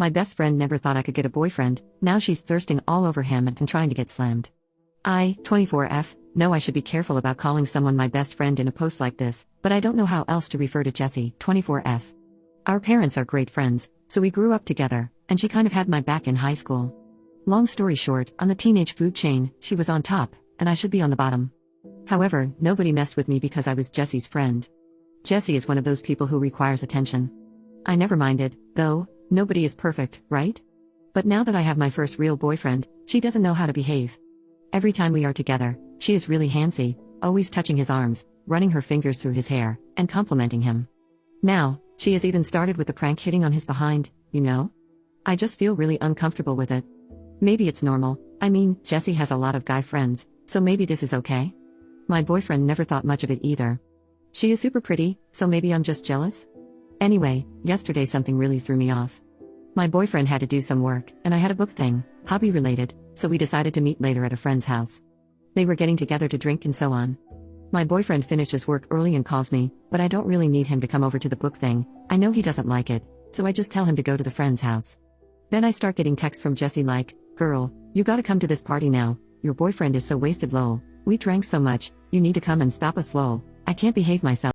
My best friend never thought I could get a boyfriend, now she's thirsting all over him and trying to get slammed. 24F, know I should be careful about calling someone my best friend in a post like this, but I don't know how else to refer to Jessie. 24F. Our parents are great friends, so we grew up together, and she kind of had my back in high school. Long story short, on the teenage food chain, she was on top, and I should be on the bottom. However, nobody messed with me because I was Jessie's friend. Jessie is one of those people who requires attention. I never minded, though. Nobody is perfect, right? But now that I have my first real boyfriend, she doesn't know how to behave. Every time we are together, she is really handsy, always touching his arms, running her fingers through his hair, and complimenting him. Now, she has even started with the prank hitting on his behind, you know? I just feel really uncomfortable with it. Maybe it's normal, I mean, Jessie has a lot of guy friends, so maybe this is okay? My boyfriend never thought much of it either. She is super pretty, so maybe I'm just jealous? Anyway, yesterday something really threw me off. My boyfriend had to do some work, and I had a book thing, hobby related, so we decided to meet later at a friend's house. They were getting together to drink and so on. My boyfriend finishes work early and calls me, but I don't really need him to come over to the book thing. I know he doesn't like it, so I just tell him to go to the friend's house. Then I start getting texts from Jessie like, "Girl, you gotta come to this party now, your boyfriend is so wasted lol, we drank so much, you need to come and stop us lol, I can't behave myself."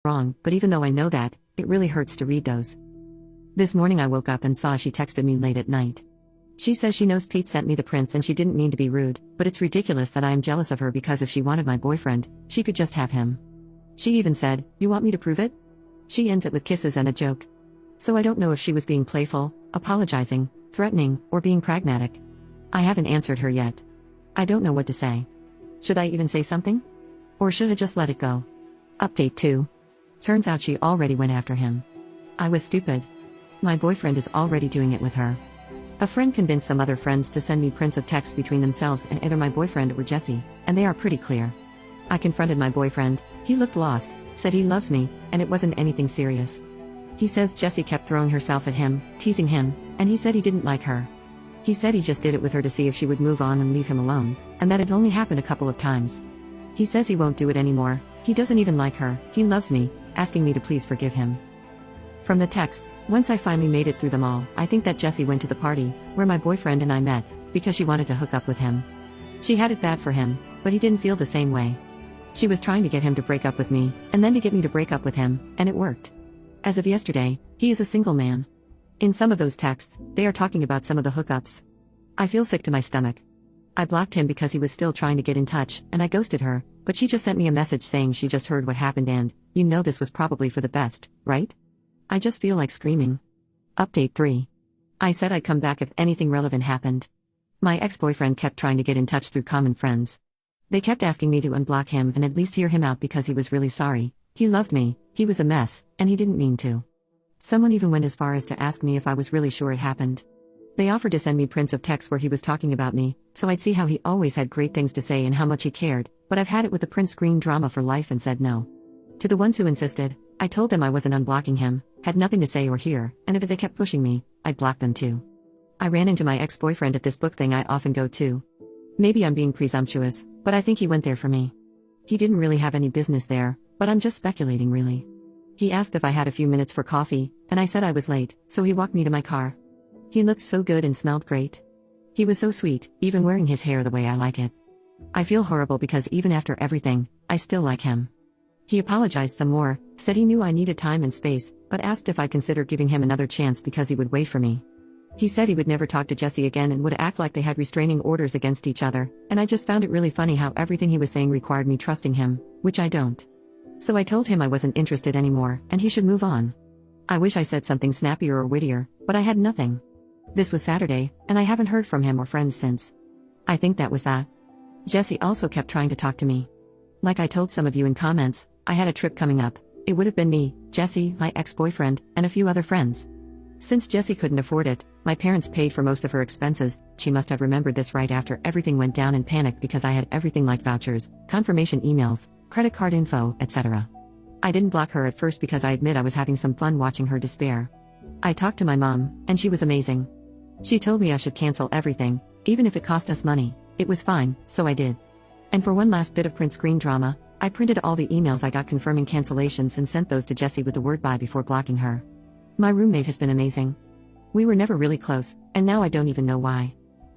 Wrong, but even though I know that, it really hurts to read those. This morning I woke up and saw she texted me late at night. She says she knows Pete sent me the prints and she didn't mean to be rude, but it's ridiculous that I am jealous of her because if she wanted my boyfriend, she could just have him. She even said, "You want me to prove it?" She ends it with kisses and a joke. So I don't know if she was being playful, apologizing, threatening, or being pragmatic. I haven't answered her yet. I don't know what to say. Should I even say something? Or should I just let it go? Update 2. Turns out she already went after him. I was stupid. My boyfriend is already doing it with her. A friend convinced some other friends to send me prints of texts between themselves and either my boyfriend or Jessie, and they are pretty clear. I confronted my boyfriend, he looked lost, said he loves me, and it wasn't anything serious. He says Jessie kept throwing herself at him, teasing him, and he said he didn't like her. He said he just did it with her to see if she would move on and leave him alone, and that it only happened a couple of times. He says he won't do it anymore, he doesn't even like her, he loves me, asking me to please forgive him. From the texts, once I finally made it through them all, I think that Jessie went to the party, where my boyfriend and I met, because she wanted to hook up with him. She had it bad for him, but he didn't feel the same way. She was trying to get him to break up with me, and then to get me to break up with him, and it worked. As of yesterday, he is a single man. In some of those texts, they are talking about some of the hookups. I feel sick to my stomach. I blocked him because he was still trying to get in touch, and I ghosted her, but she just sent me a message saying she just heard what happened and, you know, this was probably for the best, right? I just feel like screaming. Update 3. I said I'd come back if anything relevant happened. My ex-boyfriend kept trying to get in touch through common friends. They kept asking me to unblock him and at least hear him out because he was really sorry. He loved me, he was a mess, and he didn't mean to. Someone even went as far as to ask me if I was really sure it happened. They offered to send me prints of texts where he was talking about me, so I'd see how he always had great things to say and how much he cared, but I've had it with the print screen drama for life and said no. To the ones who insisted, I told them I wasn't unblocking him, had nothing to say or hear, and if they kept pushing me, I'd block them too. I ran into my ex-boyfriend at this book thing I often go to. Maybe I'm being presumptuous, but I think he went there for me. He didn't really have any business there, but I'm just speculating really. He asked if I had a few minutes for coffee, and I said I was late, so he walked me to my car. He looked so good and smelled great. He was so sweet, even wearing his hair the way I like it. I feel horrible because even after everything, I still like him. He apologized some more, said he knew I needed time and space, but asked if I'd consider giving him another chance because he would wait for me. He said he would never talk to Jessie again and would act like they had restraining orders against each other, and I just found it really funny how everything he was saying required me trusting him, which I don't. So I told him I wasn't interested anymore, and he should move on. I wish I said something snappier or wittier, but I had nothing. This was Saturday, and I haven't heard from him or friends since. I think that was that. Jessie also kept trying to talk to me. Like I told some of you in comments, I had a trip coming up. It would have been me, Jessie, my ex-boyfriend, and a few other friends. Since Jessie couldn't afford it, my parents paid for most of her expenses. She must have remembered this right after everything went down and panicked because I had everything like vouchers, confirmation emails, credit card info, etc. I didn't block her at first because I admit I was having some fun watching her despair. I talked to my mom, and she was amazing. She told me I should cancel everything, even if it cost us money. It was fine, so I did. And for one last bit of print screen drama, I printed all the emails I got confirming cancellations and sent those to Jessie with the word bye before blocking her. My roommate has been amazing. We were never really close, and now I don't even know why.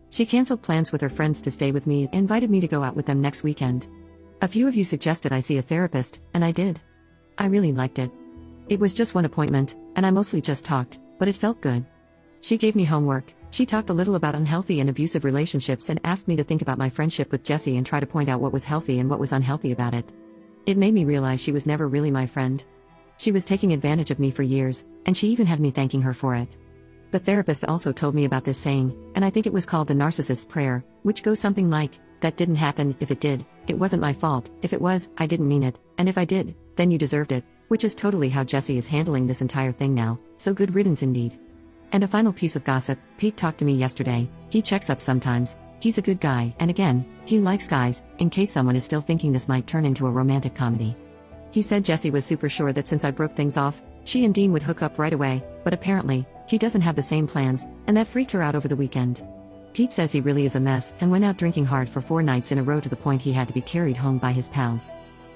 She canceled plans with her friends to stay with me and invited me to go out with them next weekend. A few of you suggested I see a therapist, and I did. I really liked it. It was just one appointment, and I mostly just talked, but it felt good. She gave me homework. She talked a little about unhealthy and abusive relationships and asked me to think about my friendship with Jessie and try to point out what was healthy and what was unhealthy about it. It made me realize she was never really my friend. She was taking advantage of me for years, and she even had me thanking her for it. The therapist also told me about this saying, and I think it was called the narcissist's prayer, which goes something like, "That didn't happen. If it did, it wasn't my fault. If it was, I didn't mean it. And if I did, then you deserved it," which is totally how Jessie is handling this entire thing now, so good riddance indeed. And a final piece of gossip, Pete talked to me yesterday. He checks up sometimes. He's a good guy, and again, he likes guys, in case someone is still thinking this might turn into a romantic comedy. He said Jessie was super sure that since I broke things off, she and Dean would hook up right away, but apparently, he doesn't have the same plans, and that freaked her out over the weekend. Pete says he really is a mess and went out drinking hard for 4 nights in a row to the point he had to be carried home by his pals.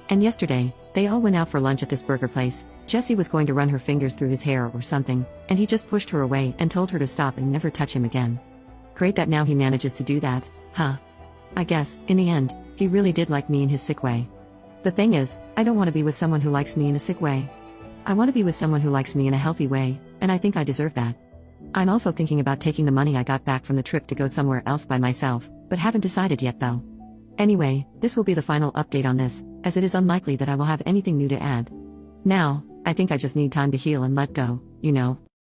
And yesterday, they all went out for lunch at this burger place. Jessie was going to run her fingers through his hair or something, and he just pushed her away and told her to stop and never touch him again. Great that now he manages to do that, huh? I guess, in the end, he really did like me in his sick way. The thing is, I don't want to be with someone who likes me in a sick way. I want to be with someone who likes me in a healthy way, and I think I deserve that. I'm also thinking about taking the money I got back from the trip to go somewhere else by myself, but haven't decided yet though. Anyway, this will be the final update on this, as it is unlikely that I will have anything new to add. Now, I think I just need time to heal and let go, you know.